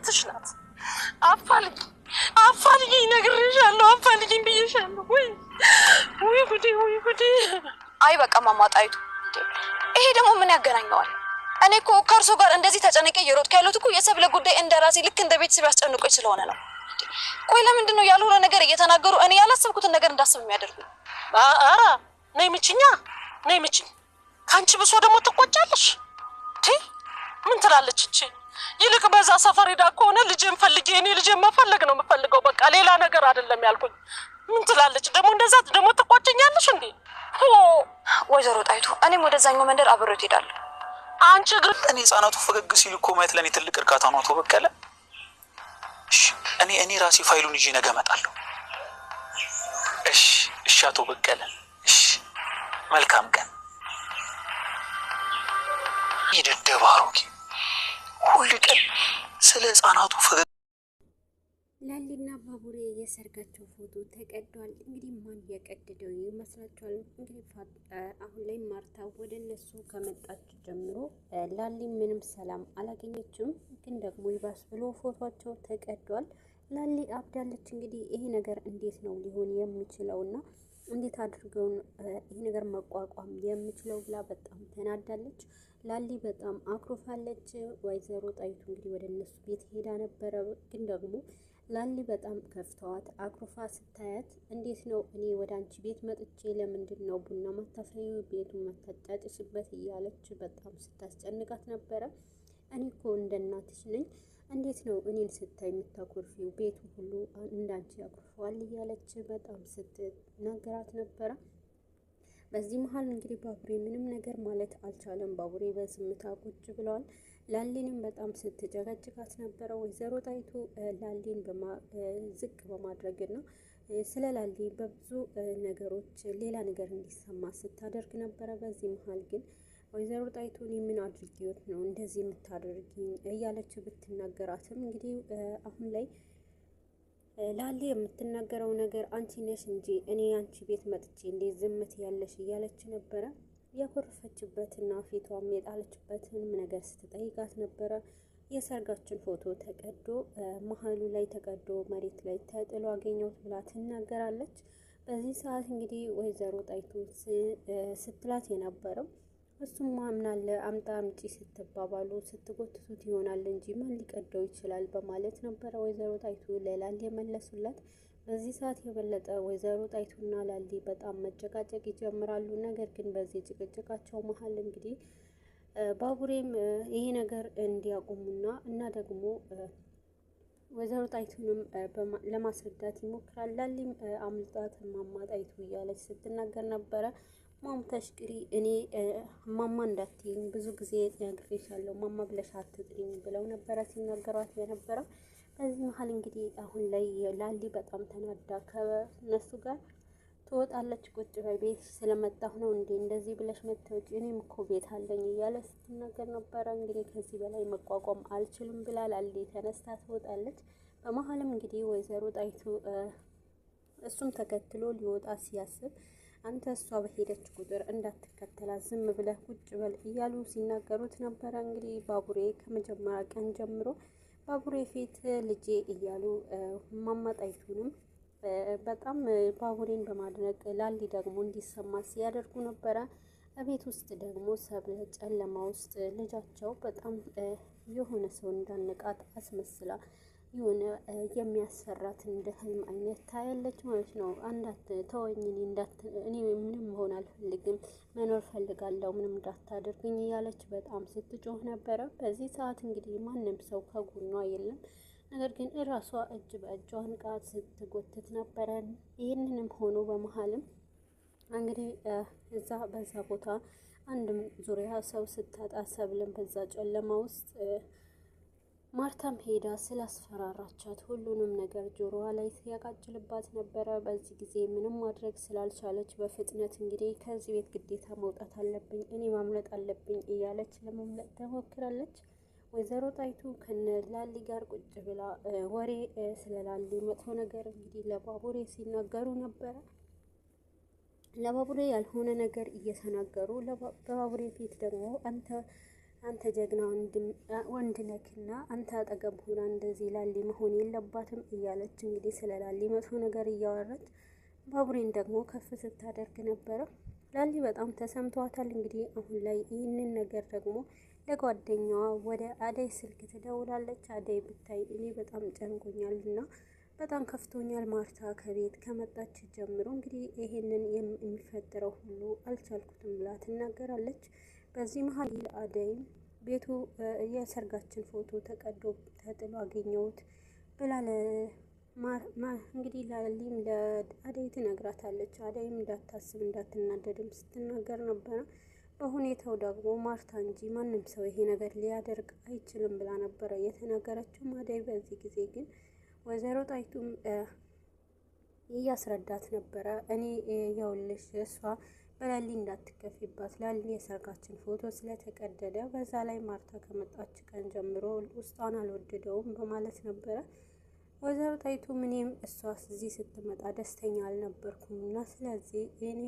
እህትሽ ናት። አፋልጊ ነግሬሻለሁ። አፋልጊ ብዬሻለሁ። ወይ ጉዴ። አይ በቃ ማማ ጣይቱ፣ ይሄ ደግሞ ምን ያገናኘዋል? እኔ እኮ ከእርሶ ጋር እንደዚህ ተጨነቄ እየሮጥኩ ያሉት እኮ የሰብለ ጉዳይ እንደራሴ ልክ እንደ ቤተሰብ ያስጨንቆኝ ስለሆነ ነው። ቆይ ለምንድን ነው ያልሆነ ነገር እየተናገሩ እኔ ያላሰብኩትን ነገር እንዳስብ የሚያደርጉኝ? ኧረ ነይ ምችኝ። ከአንቺ ብሶ ደግሞ ትቆጫለሽ። ምን ትላለች እቺ? ይልቅ በዛ ሰፈር ሄዳ ከሆነ ልጄን ፈልጌ እኔ ልጄን መፈለግ ነው የምፈልገው። በቃ ሌላ ነገር አይደለም ያልኩኝ። ምን ትላለች ደግሞ? እንደዛ ደግሞ ትቆጭኛለሽ እንዴ? ወይዘሮ ጣይቱ፣ እኔም ወደዛኛው መንደር አብሬት ሄዳለሁ። አንቺ ግን እኔ ህጻናቱ ፈገግ ሲሉ እኮ ማየት ለኔ ትልቅ እርካታ ነው። አቶ በቀለ፣ እኔ ራሴ ፋይሉን ይዤ ነገ እመጣለሁ። እሺ አቶ በቀለ፣ እሺ መልካም ቀን። ይደደብ አሮጌ፣ ሁሉ ቀን ስለ ህጻናቱ ፈገግ። ላሊና ባቡሬ የሰርጋቸው ፎቶ ተቀዷል። እንግዲህ ማን ያቀደደው ይመስላችኋል? እንግዲህ አሁን ላይ ማርታ ወደ እነሱ ከመጣች ጀምሮ ላሊ ምንም ሰላም አላገኘችም። ግን ደግሞ ይባስ ብሎ ፎቶቸው ተቀዷል። ላሊ አብዳለች። እንግዲህ ይሄ ነገር እንዴት ነው ሊሆን የሚችለውና እንዴት አድርገው ይሄ ነገር መቋቋም የሚችለው ብላ በጣም ተናዳለች። ላሊ በጣም አኩርፋለች። ወይዘሮ ጣይቱ እንግዲህ ወደ እነሱ ቤት ሄዳ ነበረ። ግን ደግሞ ላሊ በጣም ከፍተዋት አኩርፋ ስታያት እንዴት ነው እኔ ወደ አንቺ ቤት መጥቼ ለምንድን ነው ቡና ማታፈዩ ቤቱን ማታጫጭስበት እያለች በጣም ስታስጨንቃት ነበረ። እኔ እኮ እንደ እናትሽ ነኝ፣ እንዴት ነው እኔን ስታይ የምታኮርፊው? ቤቱ ሁሉ እንዳንቺ ያኮርፈዋል እያለች በጣም ስትናገራት ነበረ። በዚህ መሀል እንግዲህ ባቡሬ ምንም ነገር ማለት አልቻለም። ባቡሬ በዝምታ ቁጭ ብለዋል። ላሊንም በጣም ስትጨቀጭቃት ነበረ። ወይዘሮ ጣይቱ ላሊን ዝቅ በማድረግና ስለ ላሊ በብዙ ነገሮች ሌላ ነገር እንዲሰማ ስታደርግ ነበረ። በዚህ መሀል ግን ወይዘሮ ጣይቱ እኔ ምን አድርጊዎት ነው እንደዚህ የምታደርጊኝ እያለች ብትናገራትም እንግዲህ አሁን ላይ ላሊ የምትናገረው ነገር አንቺ ነሽ እንጂ እኔ አንቺ ቤት መጥቼ እንዴት ዝምት ያለሽ እያለች ነበረ። ያኮረፈችበትና ፊቷም የጣለችበትን ነገር ስትጠይቃት ነበረ። የሰርጋችን ፎቶ ተቀዶ መሀሉ ላይ ተቀዶ መሬት ላይ ተጥሎ አገኘሁት ብላ ትናገራለች። በዚህ ሰዓት እንግዲህ ወይዘሮ ጣይቱ ስትላት የነበረው እሱማ ምናለ አምጣ አምጪ ስትባባሉ ስትጎትቱት ይሆናል እንጂ ማን ሊቀደው ይችላል በማለት ነበረ ወይዘሮ ጣይቱ ለላሊ የመለሱላት። በዚህ ሰዓት የበለጠ ወይዘሮ ጣይቱና ላሊ በጣም መጨቃጨቅ ይጀምራሉ። ነገር ግን በዚህ ጭቅጭቃቸው መሀል እንግዲህ ባቡሬም ይሄ ነገር እንዲያቆሙና እና ደግሞ ወይዘሮ ጣይቱንም ለማስረዳት ይሞክራል። ላሊም አምልጣት ማማ ጣይቱ እያለች ስትናገር ነበረ። ማም ተሽቅሪ እኔ ማማ እንዳትይኝ ብዙ ጊዜ ነግሬሻለሁ፣ ማማ ብለሽ አትጥሪኝ ብለው ነበረ ሲናገሯት የነበረው። በዚህ መሀል እንግዲህ አሁን ላይ ላሊ በጣም ተናዳ ከነሱ ጋር ትወጣለች። ቁጭ በይ ቤት ስለመጣሁ ነው እንዴ እንደዚህ ብለሽ መተውጭ? እኔም እኮ ቤት አለኝ እያለ ስትናገር ነበረ። እንግዲህ ከዚህ በላይ መቋቋም አልችልም ብላ ላሊ ተነስታ ትወጣለች። በመሀልም እንግዲህ ወይዘሮ ጣይቱ እሱም ተከትሎ ሊወጣ ሲያስብ አንተ እሷ በሄደች ቁጥር እንዳትከተላት ዝም ብለህ ቁጭ በል እያሉ ሲናገሩት ነበረ። እንግዲህ ባቡሬ ከመጀመሪያ ቀን ጀምሮ ባቡሬ ፊት ልጄ እያሉ ማማ ጣይቱንም በጣም ባቡሬን በማድነቅ ላሊ ደግሞ እንዲሰማ ሲያደርጉ ነበረ። ቤት ውስጥ ደግሞ ሰብለ ጨለማ ውስጥ ልጃቸው በጣም የሆነ ሰው እንዳነቃት አስመስላ የሆነ የሚያስፈራት እንደ ህልም አይነት ታያለች ማለት ነው። አንዳት ተወኝ፣ እኔ ምንም መሆን አልፈልግም፣ መኖር ፈልጋለሁ፣ ምንም እንዳታደርግኝ እያለች በጣም ስትጮህ ነበረ። በዚህ ሰዓት እንግዲህ ማንም ሰው ከጎኗ የለም። ነገር ግን እራሷ እጅ በእጇ አንቃ ስትጎትት ነበረ። ይህንንም ሆኖ በመሀልም እንግዲህ በዛ ቦታ አንድም ዙሪያ ሰው ስታጣ ሰብልን በዛ ጨለማ ውስጥ ማርታም ሄዳ ስላስፈራራቻት ሁሉንም ነገር ጆሮዋ ላይ ሲያቃጭልባት ነበረ። በዚህ ጊዜ ምንም ማድረግ ስላልቻለች በፍጥነት እንግዲህ ከዚህ ቤት ግዴታ መውጣት አለብኝ፣ እኔ ማምለጥ አለብኝ እያለች ለማምለጥ ተሞክራለች። ወይዘሮ ጣይቱ ከነ ላሊ ጋር ቁጭ ብላ ወሬ ስለ ላሊ መጥፎ ነገር እንግዲህ ለባቡሬ ሲናገሩ ነበረ። ለባቡሬ ያልሆነ ነገር እየተናገሩ በባቡሬ ፊት ደግሞ አንተ አንተ ጀግና ወንድ ነክና አንተ አጠገብ ሆና እንደዚህ ላሊ መሆን የለባትም እያለች እንግዲህ ስለ ላሊ መጥፎ ነገር እያወራች ባቡሬን ደግሞ ከፍ ስታደርግ ነበረ። ላሊ በጣም ተሰምቷታል። እንግዲህ አሁን ላይ ይህንን ነገር ደግሞ ለጓደኛዋ ወደ አደይ ስልክ ትደውላለች። አደይ ብታይ እኔ በጣም ጨንቆኛል እና በጣም ከፍቶኛል፣ ማርታ ከቤት ከመጣች ጀምሮ እንግዲህ ይሄንን የሚፈጠረው ሁሉ አልቻልኩትም ብላ ትናገራለች። በዚህ መሀል አደይም ቤቱ የሰርጋችን ፎቶ ተቀዶ ተጥሎ አገኘሁት ብላ እንግዲህ ላሊም ለአደይ ትነግራታለች። አደይም እንዳታስብ እንዳትናደድም ስትናገር ነበረ። በሁኔታው ደግሞ ማርታ እንጂ ማንም ሰው ይሄ ነገር ሊያደርግ አይችልም ብላ ነበረ የተናገረችው አደይ። በዚህ ጊዜ ግን ወይዘሮ ጣይቱም እያስረዳት ነበረ። እኔ የውልሽ እሷ በላሊ እንዳትከፊባት፣ ላሊ የሰርጋችን ፎቶ ስለተቀደደ በዛ ላይ ማርታ ከመጣች ቀን ጀምሮ ውስጧን አልወደደውም በማለት ነበረ። ወይዘሮ ጣይቱ እኔም እሷ እዚህ ስትመጣ ደስተኛ አልነበርኩም እና ስለዚህ እኔ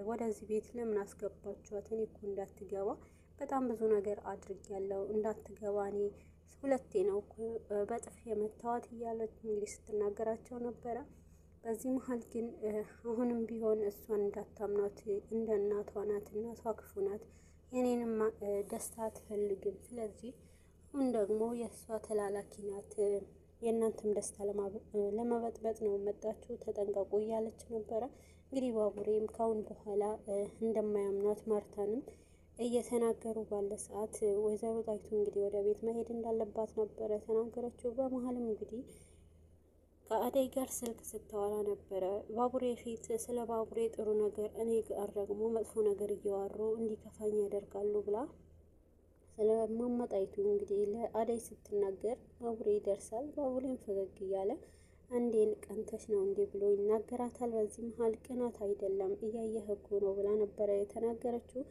ወደዚህ ቤት ለምን አስገባችኋት? እኔ እኮ እንዳትገባ በጣም ብዙ ነገር አድርጊያለሁ፣ እንዳትገባ እኔ ሁለቴ ነው እኮ በጥፊ የመታዋት እያለች እንግዲህ ስትናገራቸው ነበረ። በዚህ መሀል ግን አሁንም ቢሆን እሷን እንዳታምኗት፣ እንደ እናቷ ናት፣ እናቷ ክፉ ናት፣ የኔንም ደስታ አትፈልግም። ስለዚህ አሁን ደግሞ የእሷ ተላላኪ ናት፣ የእናንተም ደስታ ለመበጥበጥ ነው መጣችሁ፣ ተጠንቀቁ እያለች ነበረ። እንግዲህ ባቡሬም ካሁን በኋላ እንደማያምኗት ማርታንም እየተናገሩ ባለ ሰዓት ወይዘሮ ጣይቱ እንግዲህ ወደ ቤት መሄድ እንዳለባት ነበረ ተናገረችው። በመሀልም እንግዲህ ከአደይ ጋር ስልክ ስታወራ ነበረ። ባቡሬ ፊት ስለ ባቡሬ ጥሩ ነገር እኔ ጋር ደግሞ መጥፎ ነገር እያወሩ እንዲከፋኝ ያደርጋሉ ብላ ስለ እማማ ጣይቱ እንግዲህ ለአደይ ስትናገር ባቡሬ ይደርሳል። ባቡሬም ፈገግ እያለ አንዴን ቀንተሽ ነው እንዴ ብሎ ይናገራታል። በዚህ መሀል ቅናት አይደለም እያየህ እኮ ነው ብላ ነበረ የተናገረችው።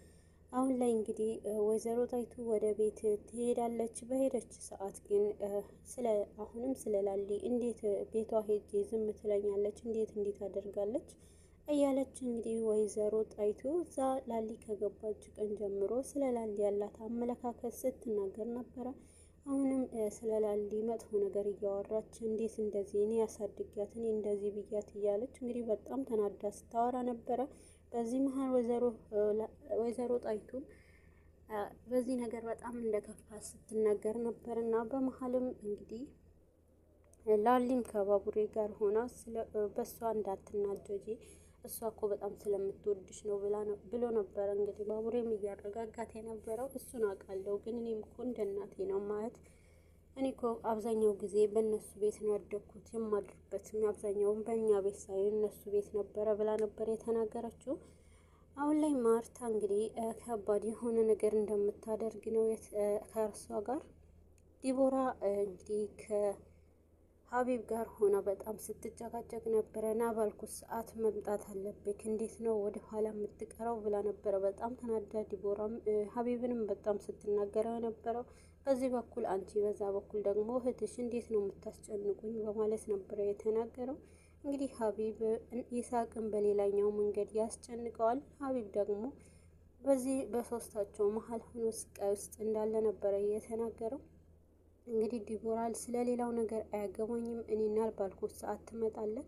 አሁን ላይ እንግዲህ ወይዘሮ ጣይቱ ወደ ቤት ትሄዳለች። በሄደች ሰዓት ግን አሁንም ስለ ላሊ እንዴት ቤቷ ሄጄ ዝም ትለኛለች፣ እንዴት አደርጋለች እያለች እንግዲህ ወይዘሮ ጣይቱ እዛ ላሊ ከገባች ቀን ጀምሮ ስለ ላሊ ያላት አመለካከት ስትናገር ነበረ። አሁንም ስለ ላሊ መጥፎ ነገር እያወራች እንዴት እንደዚህ እኔ ያሳድጊያት እኔ እንደዚህ ብያት እያለች እንግዲህ በጣም ተናዳ ስታወራ ነበረ። በዚህ መሀል ወይዘሮ ጣይቱ በዚህ ነገር በጣም እንደከፋ ስትናገር ነበር እና በመሀልም እንግዲህ ላሊም ከባቡሬ ጋር ሆና በእሷ እንዳትናደጂ እሷ እኮ በጣም ስለምትወድሽ ነው ብሎ ነበረ። እንግዲህ ባቡሬም እያረጋጋት የነበረው እሱን አውቃለሁ፣ ግን እኔም እኮ እንደ እናቴ ነው ማለት እኔ እኮ አብዛኛው ጊዜ በእነሱ ቤት ነው ያደግኩት፣ የማድርበትም አብዛኛውን በእኛ ቤት ሳይሆን እነሱ ቤት ነበረ ብላ ነበር የተናገረችው። አሁን ላይ ማርታ እንግዲህ ከባድ የሆነ ነገር እንደምታደርግ ነው ከእርሷ ጋር ዲቦራ እንግዲህ ከሀቢብ ጋር ሆና በጣም ስትጨቃጨቅ ነበረ። ና ባልኩት ሰዓት መምጣት አለብክ፣ እንዴት ነው ወደ ኋላ የምትቀረው ብላ ነበረ በጣም ተናዳ። ዲቦራም ሀቢብንም በጣም ስትናገረው ነበረው። በዚህ በኩል አንቺ፣ በዛ በኩል ደግሞ እህትሽ እንዴት ነው የምታስጨንቁኝ በማለት ነበረ የተናገረው። እንግዲህ ሀቢብ ይሳቅን በሌላኛው መንገድ ያስጨንቀዋል። ሀቢብ ደግሞ በዚህ በሶስታቸው መሀል ሆኖ ስቃይ ውስጥ እንዳለ ነበረ የተናገረው። እንግዲህ ዲቦራል ስለሌላው ነገር አያገባኝም፣ እኔና ባልኩት ሰዓት ትመጣለህ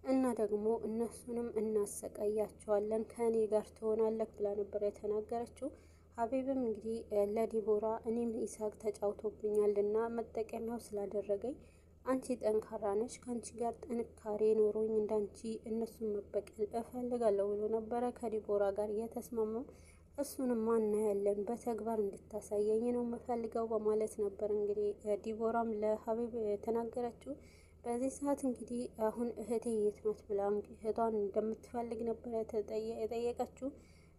እና ደግሞ እነሱንም እናሰቃያቸዋለን፣ ከእኔ ጋር ትሆናለህ ብላ ነበር የተናገረችው። ሀቢብም እንግዲህ ለዲቦራ እኔም ኢሳቅ ተጫውቶብኛልና መጠቀሚያው ስላደረገኝ አንቺ ጠንካራ ነሽ፣ ከአንቺ ጋር ጥንካሬ ኖሮኝ እንዳንቺ እነሱን መበቀል እፈልጋለሁ ብሎ ነበረ ከዲቦራ ጋር የተስማማው። እሱንም እናያለን፣ በተግባር እንድታሳየኝ ነው የምፈልገው በማለት ነበር እንግዲህ ዲቦራም ለሀቢብ የተናገረችው። በዚህ ሰዓት እንግዲህ አሁን እህቴ የት ናት ብላ እህቷን እንደምትፈልግ ነበር የጠየቀችው።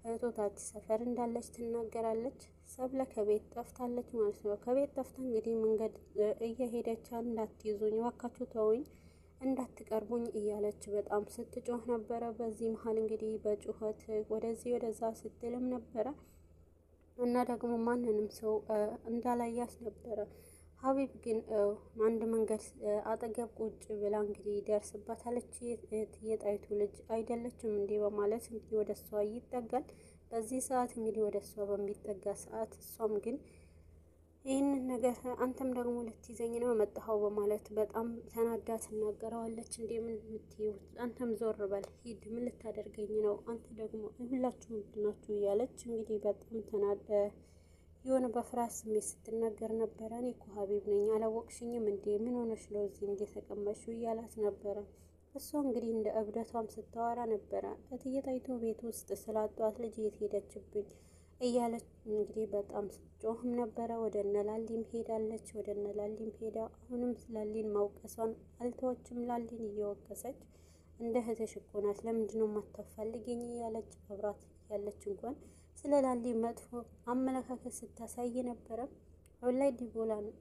እህቷ ታች ሰፈር እንዳለች ትናገራለች። ሰብለ ከቤት ጠፍታለች ማለት ነው። ከቤት ጠፍታ እንግዲህ መንገድ እየሄደች እንዳትይዙኝ እባካችሁ ተውኝ፣ እንዳትቀርቡኝ እያለች በጣም ስትጮህ ነበረ። በዚህ መሀል እንግዲህ በጩኸት ወደዚህ ወደዛ ስትልም ነበረ እና ደግሞ ማንንም ሰው እንዳላያት ነበረ። ሀቢብ ግን አንድ መንገድ አጠገብ ቁጭ ብላ እንግዲህ ደርስባታለች። የጣይቱ ልጅ አይደለችም እንዴ በማለት እንግዲህ ወደ እሷ ይጠጋል። በዚህ ሰዓት እንግዲህ ወደ እሷ በሚጠጋ ሰዓት እሷም ግን ይህንን ነገር አንተም ደግሞ ልትይዘኝ ነው መጣኸው በማለት በጣም ተናዳ ትናገረዋለች። እንዴ ምን የምትይው? አንተም ዞር በል ሂድ፣ ምን ልታደርገኝ ነው? አንተ ደግሞ ሁላችሁም ናችሁ እያለች እንግዲህ በጣም ተናደ የሆነ በፍርሃት ስሜት ስትናገር ነበረ። እኔ እኮ ሀቢብ ነኝ አላወቅሽኝም እንዴ? ምን ሆነሽ ነው እዚህ እንደተቀመጥሽው? እያላት ነበረ። እሷ እንግዲህ እንደ እብደቷም ስታወራ ነበረ። እትዬ ጣይቱ ቤት ውስጥ ስላጧት ልጅ የት ሄደችብኝ እያለች እንግዲህ በጣም ስትጮህም ነበረ። ወደ እነላሊም ሄዳለች። ወደ እነላሊም ሄዳ አሁንም ላሊን ማውቀሷን አልተወችም። ላሊን እየወቀሰች እንደ እህትሽ እኮ ናት፣ ለምንድነው የማታፋልገኝ እያለች አብራት ያለች እንኳን ስለ ላሊ መጥፎ አመለካከት ስታሳይ ነበረ። አሁን ላይ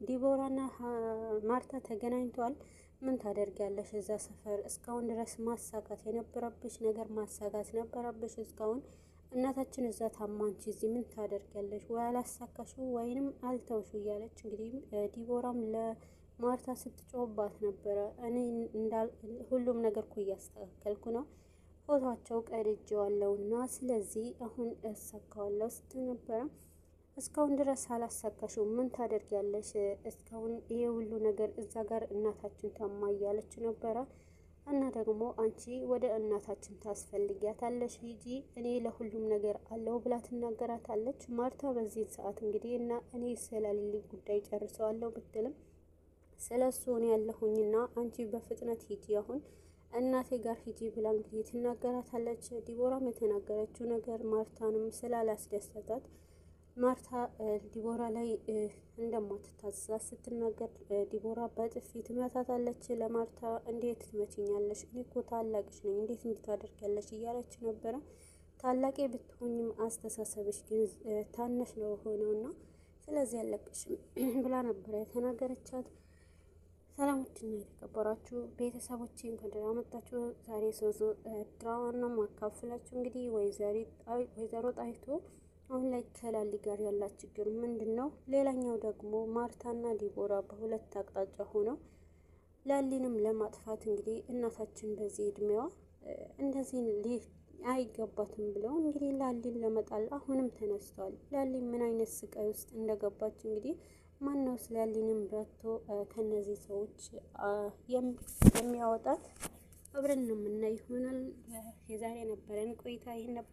ዲቦራና ማርታ ተገናኝተዋል። ምን ታደርጊያለሽ እዛ ሰፈር? እስካሁን ድረስ ማሳካት የነበረብሽ ነገር ማሳካት ነበረብሽ። እስካሁን እናታችን እዛ ታማንች እዚህ ምን ታደርጊያለሽ? ወይ አላሳካሽው ወይንም አልተውሹ እያለች እንግዲህ ዲቦራም ለማርታ ስትጮህባት ነበረ። እኔ ሁሉም ነገር እኮ እያስተካከልኩ ነው፣ ፎቷቸው ቀድጄዋለሁ እና ስለዚህ አሁን እሳካዋለሁ ስትል ነበረ። እስካሁን ድረስ አላሳካሽው ምን ታደርጊያለሽ? እስካሁን ይሄ ሁሉ ነገር እዛ ጋር እናታችን ታማ እያለች ነበረ። እና ደግሞ አንቺ ወደ እናታችን ታስፈልጊያታለሽ ሂጂ፣ እኔ ለሁሉም ነገር አለው ብላ ትናገራታለች። ማርታ በዚህ ሰዓት እንግዲህ እና እኔ ስለሌሊ ጉዳይ ጨርሰዋለሁ ብትልም ስለ እሱ እኔ ያለሁኝና አንቺ በፍጥነት ሂጂ አሁን እናቴ ጋር ሂጂ ብላ እንግዲህ ትናገራታለች። ዲቦራም የተናገረችው ነገር ማርታንም ስላላስደሰታት ማርታ ዲቦራ ላይ እንደማትታዘዝ ስትናገር ዲቦራ በጥፊ ትመታታለች። ለማርታ እንዴት ትመችኛለሽ? እኔ እኮ ታላቅሽ ነኝ፣ እንዴት እንድታደርጊያለሽ እያለች ነበረ። ታላቄ ብትሆኝም አስተሳሰብሽ ግን ታነሽ ነው ሆነውና ስለዚህ ያለቅሽም ብላ ነበረ የተናገረቻት። ሰላሞችና የተከበራችሁ ቤተሰቦች እንኳን ደህና መጣችሁ። ዛሬ ሶዞ ድራማን ነው ማካፍላችሁ። እንግዲህ ወይዘሮ ጣይቱ አሁን ላይ ከላሊ ጋር ያላት ችግር ምንድን ነው? ሌላኛው ደግሞ ማርታና ዲቦራ በሁለት አቅጣጫ ሆነው ላሊንም ለማጥፋት እንግዲህ እናታችን በዚህ እድሜዋ እንደዚህ አይገባትም ብለው እንግዲህ ላሊን ለመጣል አሁንም ተነስተዋል። ላሊ ምን አይነት ስቃይ ውስጥ እንደገባች እንግዲህ ማነው ስላሊንም ረድቶ ከነዚህ ሰዎች የሚያወጣት አብረን ነው የምናይ ይሆናል። የዛሬ ነበረን ቆይታ ይሄን ነበር።